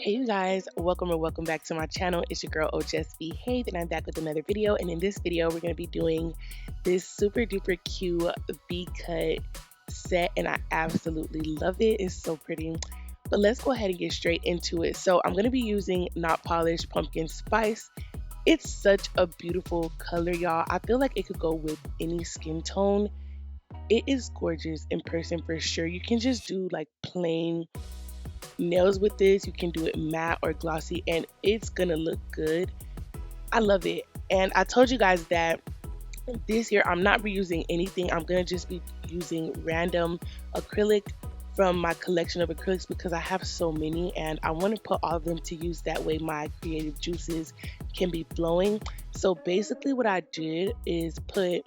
Hey you guys, welcome or welcome back to my channel. It's your girl Ohjessbehave and I'm back with another video. And in this video, we're going to be doing this super duper cute V-cut set and I absolutely love it. It's so pretty. But let's go ahead and get straight into it. So I'm going to be using Not Polished Pumpkin Spice. It's such a beautiful color, y'all. I feel like it could go with any skin tone. It is gorgeous in person for sure. You can just do like plain nails with this. You can do it matte or glossy and it's gonna look good. I love it. And I told you guys that this year I'm not reusing anything. I'm gonna just be using random acrylic from my collection of acrylics because I have so many and I want to put all of them to use, that way my creative juices can be flowing. So basically what I did is put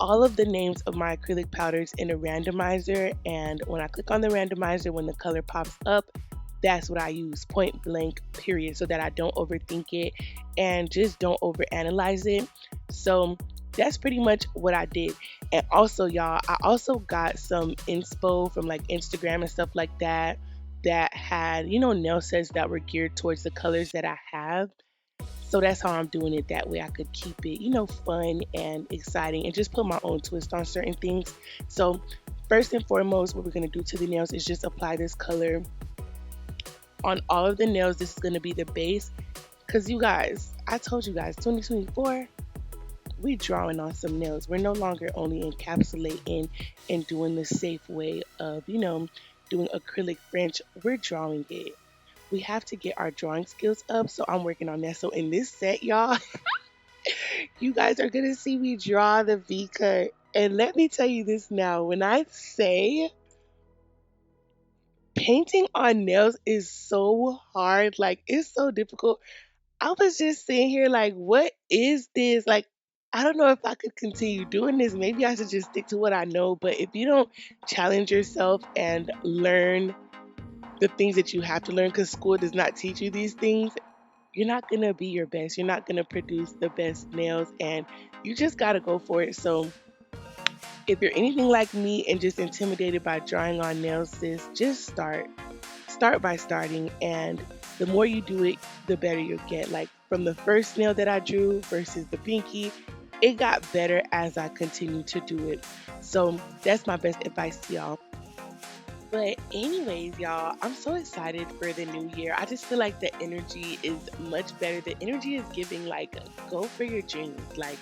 all of the names of my acrylic powders in a randomizer, and when I click on the randomizer, when the color pops up, that's what I use, point blank period, so that I don't overthink it and just don't overanalyze it. So that's pretty much what I did. And also y'all, I also got some inspo from like Instagram and stuff like that that had, nail sets that were geared towards the colors that I have. So that's how I'm doing it. That way I could keep it, fun and exciting and just put my own twist on certain things. So first and foremost, what we're going to do to the nails is just apply this color on all of the nails. This is going to be the base because you guys, I told you guys, 2024, we drawing on some nails. We're no longer only encapsulating and doing the safe way of, doing acrylic French. We're drawing it. We have to get our drawing skills up, so I'm working on that. So in this set, y'all, you guys are gonna see me draw the V cut. And let me tell you this now, when I say painting on nails is so hard, like it's so difficult. I was just sitting here like, what is this? Like, I don't know if I could continue doing this. Maybe I should just stick to what I know. But if you don't challenge yourself and learn the things that you have to learn, because school does not teach you these things, you're not gonna be your best. You're not gonna produce the best nails, and you just gotta go for it. So if you're anything like me and just intimidated by drawing on nails, sis, just start. Start by starting, and the more you do it, the better you'll get. Like from the first nail that I drew versus the pinky, it got better as I continued to do it. So that's my best advice to y'all. But anyways, y'all, I'm so excited for the new year. I just feel like the energy is much better. The energy is giving like go for your dreams. Like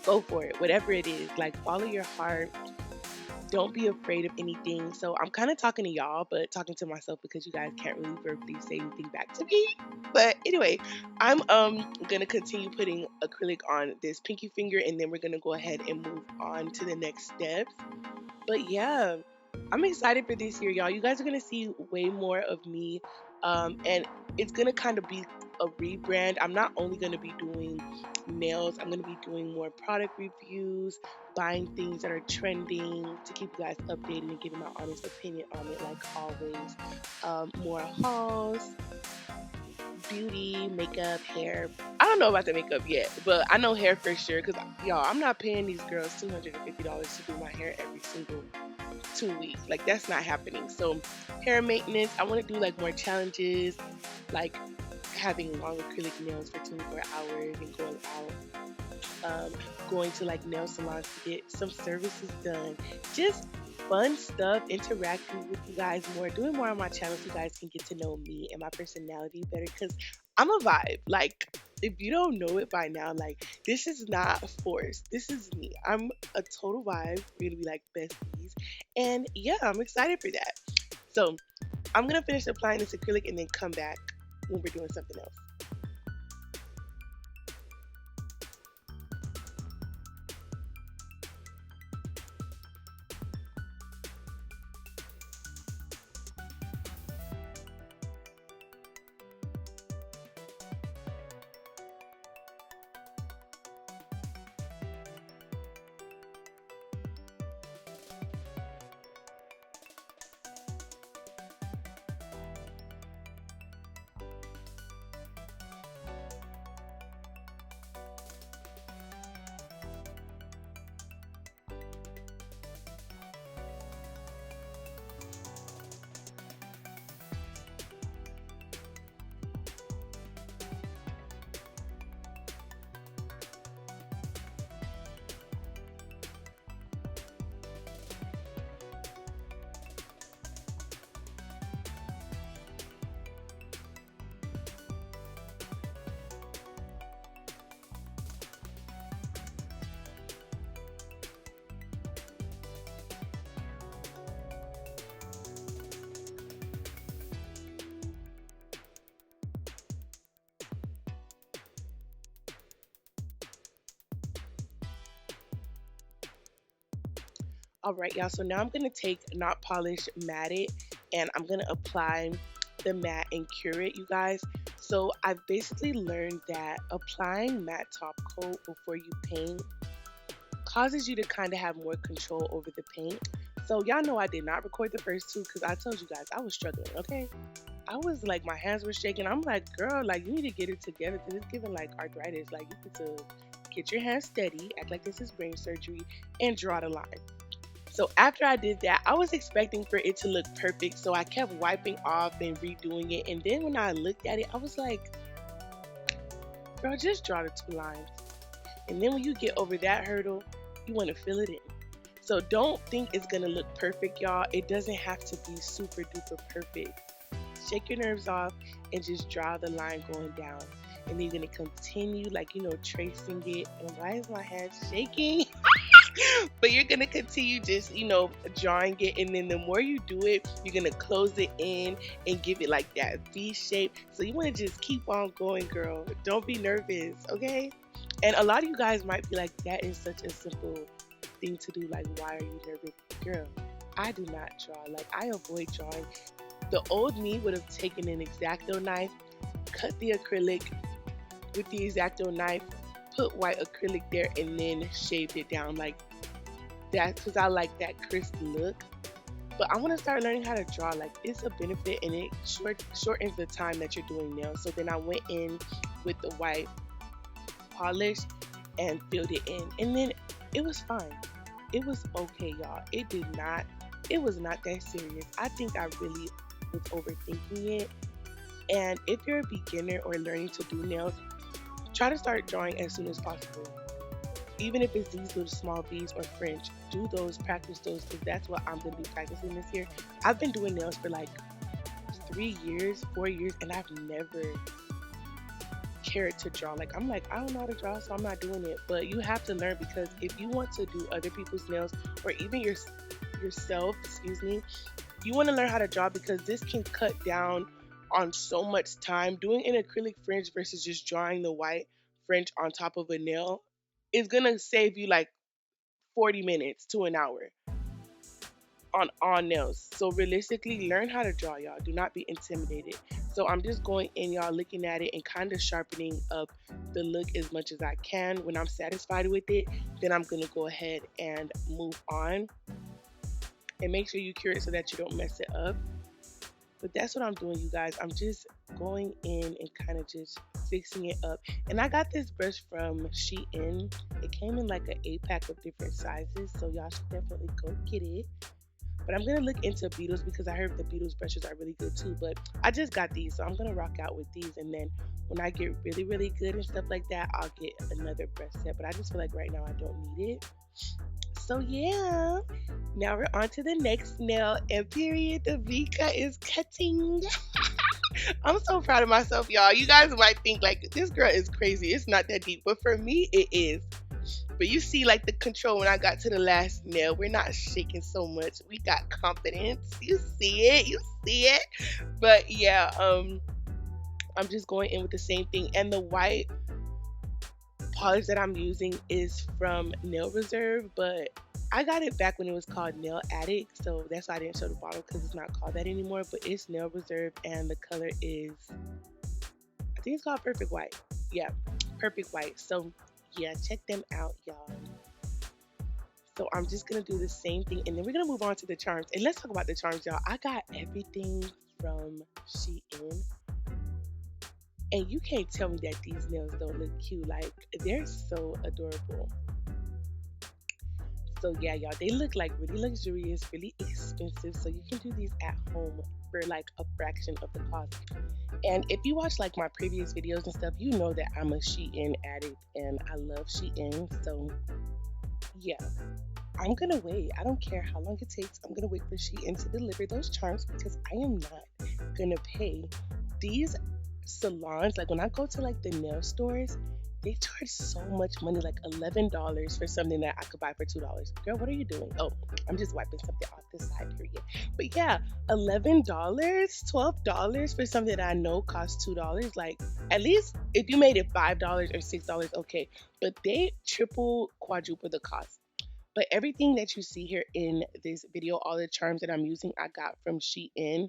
go for it. Whatever it is. Like follow your heart. Don't be afraid of anything. So I'm kind of talking to y'all, but talking to myself because you guys can't really verbally say anything back to me. But anyway, I'm gonna continue putting acrylic on this pinky finger and then we're gonna go ahead and move on to the next steps. But yeah, I'm excited for this year, y'all. You guys are gonna see way more of me, and it's gonna kind of be a rebrand. I'm not only gonna be doing nails, I'm gonna be doing more product reviews, buying things that are trending to keep you guys updated and giving my honest opinion on it, like always. More hauls, beauty, makeup, hair. I don't know about the makeup yet, but I know hair for sure because y'all, I'm not paying these girls $250 to do my hair every single 2 weeks. Like that's not happening. So hair maintenance, I want to do like more challenges, like having long acrylic nails for 24 hours and going out, going to like nail salons to get some services done. Just fun stuff, interacting with you guys more, doing more on my channel so you guys can get to know me and my personality better because I'm a vibe. Like if you don't know it by now, like this is not forced. This is me. I'm a total vibe. We're gonna be like besties. And yeah, I'm excited for that. So I'm gonna finish applying this acrylic and then come back when we're doing something else. All right, y'all. So now I'm gonna take not polished matted, and I'm gonna apply the matte and cure it, you guys. So I've basically learned that applying matte top coat before you paint causes you to kind of have more control over the paint. So y'all know I did not record the first two because I told you guys I was struggling. Okay, I was like, my hands were shaking. I'm like, girl, like you need to get it together because it's giving like arthritis. Like you need to get your hands steady, act like this is brain surgery, and draw the line. So after I did that, I was expecting for it to look perfect. So I kept wiping off and redoing it. And then when I looked at it, I was like, girl, just draw the two lines. And then when you get over that hurdle, you want to fill it in. So don't think it's going to look perfect, y'all. It doesn't have to be super duper perfect. Shake your nerves off and just draw the line going down. And then you're going to continue, like, tracing it. And why is my hand shaking? But you're going to continue just, drawing it. And then the more you do it, you're going to close it in and give it like that V shape. So you want to just keep on going, girl. Don't be nervous, okay? And a lot of you guys might be like, that is such a simple thing to do. Like, why are you nervous? Girl, I do not draw. Like, I avoid drawing. The old me would have taken an X-Acto knife, cut the acrylic with the X-Acto knife, put white acrylic there, and then shaved it down like that because I like that crisp look. But I want to start learning how to draw. Like, it's a benefit, and it shortens the time that you're doing nails. So then I went in with the white polish and filled it in, and then it was fine. It was okay, y'all. It was not that serious. I think I really was overthinking it. And if you're a beginner or learning to do nails, try to start drawing as soon as possible. Even if it's these little small beads or French, do those, practice those, because that's what I'm going to be practicing this year. I've been doing nails for like 3 years, 4 years, and I've never cared to draw. Like, I'm like, I don't know how to draw, so I'm not doing it. But you have to learn, because if you want to do other people's nails, or even yourself, you want to learn how to draw, because this can cut down on so much time. Doing an acrylic fringe versus just drawing the white fringe on top of a nail is gonna save you like 40 minutes to an hour on nails. So realistically, learn how to draw, y'all. Do not be intimidated. So I'm just going in, y'all, looking at it and kind of sharpening up the look as much as I can. When I'm satisfied with it, then I'm gonna go ahead and move on. And make sure you cure it so that you don't mess it up. But that's what I'm doing, you guys. I'm just going in and kind of just fixing it up. And I got this brush from Shein. It came in like an 8-pack of different sizes, so y'all should definitely go get it. But I'm gonna look into Beetles, because I heard the Beetles brushes are really good too. But I just got these, so I'm gonna rock out with these. And then when I get really, really good and stuff like that, I'll get another brush set. But I just feel like right now I don't need it. So yeah, now we're on to the next nail, and period, the V-cut is cutting. I'm so proud of myself, y'all. You guys might think like, this girl is crazy. It's not that deep, but for me, it is. But you see like the control when I got to the last nail. We're not shaking so much. We got confidence. You see it. But yeah, I'm just going in with the same thing. And the white polish that I'm using is from Nail Reserve, but I got it back when it was called Nail Addict, so that's why I didn't show the bottle, because it's not called that anymore. But it's Nail Reserve, and the color is, I think it's called Perfect White. Yeah, Perfect White. So yeah, check them out, y'all. So I'm just gonna do the same thing, and then we're gonna move on to the charms. And let's talk about the charms, y'all. I got everything from Shein. And you can't tell me that these nails don't look cute. Like, they're so adorable. So yeah, y'all, they look like really luxurious, really expensive. So you can do these at home for like a fraction of the cost. And if you watch like my previous videos and stuff, you know that I'm a Shein addict and I love Shein. So yeah, I'm gonna wait. I don't care how long it takes. I'm gonna wait for Shein to deliver those charms, because I am not gonna pay these salons. Like, when I go to like the nail stores, they charge so much money, like $11 for something that I could buy for $2. Girl, what are you doing? Oh, I'm just wiping something off the side, period. But yeah, $11, $12 for something that I know costs $2. Like, at least if you made it $5 or $6, okay. But they triple, quadruple the cost. But everything that you see here in this video, all the charms that I'm using, I got from Shein.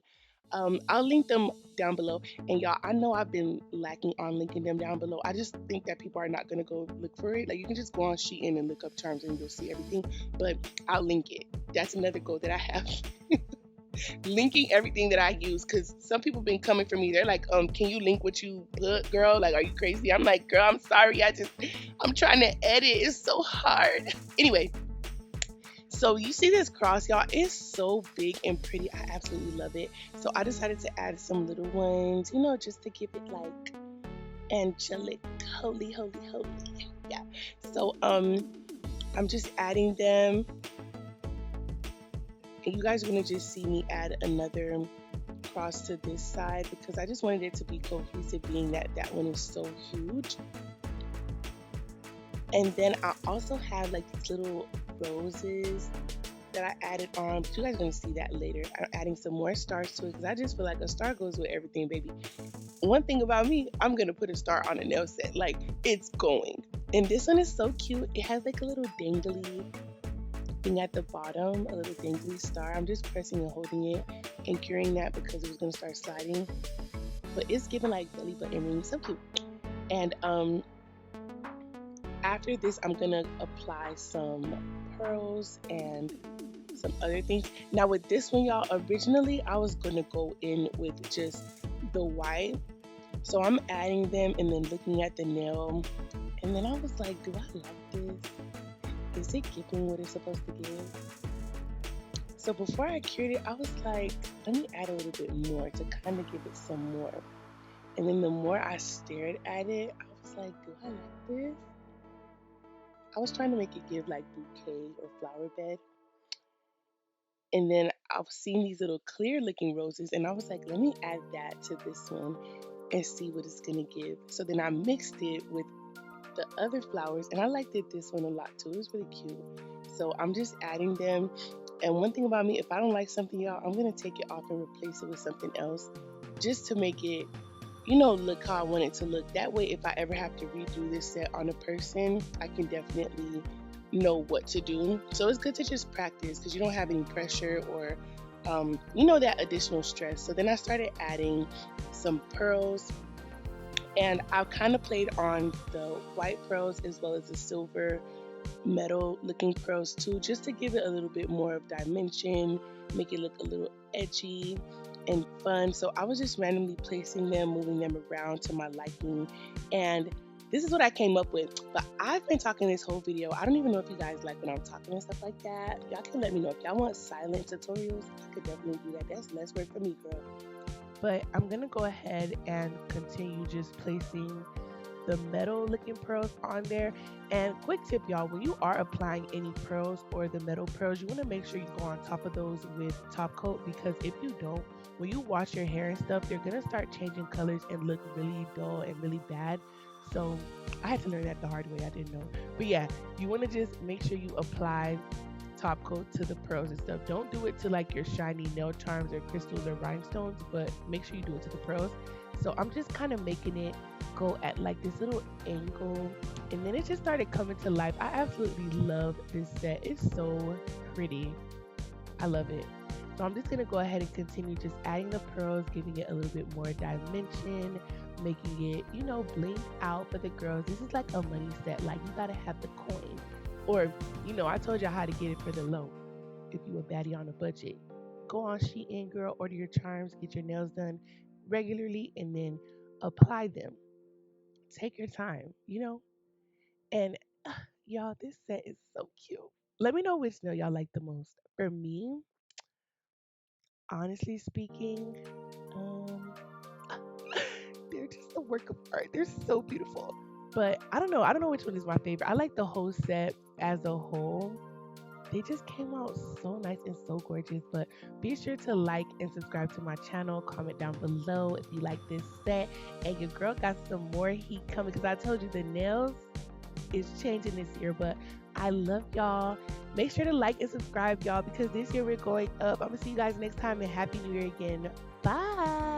I'll link them down below. And y'all, I know I've been lacking on linking them down below. I just think that people are not going to go look for it. Like, you can just go on Shein and look up charms and you'll see everything. But I'll link it. That's another goal that I have. Linking everything that I use, because some people been coming for me. They're like, can you link what you put, girl? Like, are you crazy? I'm like, girl, I'm sorry. I'm trying to edit. It's so hard. Anyway, so you see this cross, y'all? It's so big and pretty. I absolutely love it. So I decided to add some little ones, you know, just to give it like angelic, holy, holy, holy. Yeah. So I'm just adding them. And you guys are going to just see me add another cross to this side because I just wanted it to be cohesive, being that that one is so huge. And then I also have like these little roses that I added on, but you guys are going to see that later. I'm adding some more stars to it because I just feel like a star goes with everything, baby. One thing about me, I'm going to put a star on a nail set. Like, it's going. And this one is so cute. It has like a little dangly thing at the bottom, a little dangly star. I'm just pressing and holding it and curing that because it was going to start sliding. But it's giving like belly button rings. So cute. And after this, I'm going to apply some pearls and some other things. Now with this one, y'all, originally I was going to go in with just the white. So I'm adding them and then looking at the nail. And then I was like, do I like this? Is it giving what it's supposed to give? So before I cured it, I was like, let me add a little bit more to kind of give it some more. And then the more I stared at it, I was like, do I like this? I was trying to make it give like bouquet or flower bed. And then I was seeing these little clear looking roses and I was like, let me add that to this one and see what it's gonna give. So then I mixed it with the other flowers and I liked this one a lot too. It was really cute. So I'm just adding them. And one thing about me, if I don't like something, y'all, I'm gonna take it off and replace it with something else just to make it, you know, look how I want it to look. That way, if I ever have to redo this set on a person, I can definitely know what to do. So it's good to just practice because you don't have any pressure or you know, that additional stress. So then I started adding some pearls. And I kind of played on the white pearls as well as the silver metal looking pearls too, just to give it a little bit more of dimension, make it look a little edgy and fun. So I was just randomly placing them, moving them around to my liking. And this is what I came up with. But I've been talking this whole video. I don't even know if you guys like when I'm talking and stuff like that. Y'all can let me know if y'all want silent tutorials. I could definitely do that. That's less work for me, girl. But I'm going to go ahead and continue just placing the metal looking pearls on there. And quick tip, y'all, when you are applying any pearls or the metal pearls, you want to make sure you go on top of those with top coat, because if you don't, when you wash your hair and stuff, they're going to start changing colors and look really dull and really bad. So I had to learn that the hard way. I didn't know. But yeah, you want to just make sure you apply top coat to the pearls and stuff. Don't do it to like your shiny nail charms or crystals or rhinestones, but make sure you do it to the pearls. So I'm just kind of making it go at like this little angle, and then it just started coming to life. I absolutely love this set. It's so pretty. I love it. So I'm just gonna go ahead and continue just adding the pearls, giving it a little bit more dimension, making it, you know, bling out for the girls. This is like a money set. Like, you gotta have the coin. Or, you know, I told y'all how to get it for the low. If you a baddie on a budget, go on Shein, girl, order your charms, get your nails done regularly, and then apply them. Take your time, you know? And y'all, this set is so cute. Let me know which nail y'all like the most. For me, honestly speaking, they're just a work of art. They're so beautiful. But I don't know. I don't know which one is my favorite. I like the whole set as a whole. They just came out so nice and so gorgeous. But be sure to like and subscribe to my channel. Comment down below if you like this set. And your girl got some more heat coming, because I told you the nails is changing this year. But I love y'all. Make sure to like and subscribe, y'all, because this year we're going up. I'm going to see you guys next time, and Happy New Year again. Bye.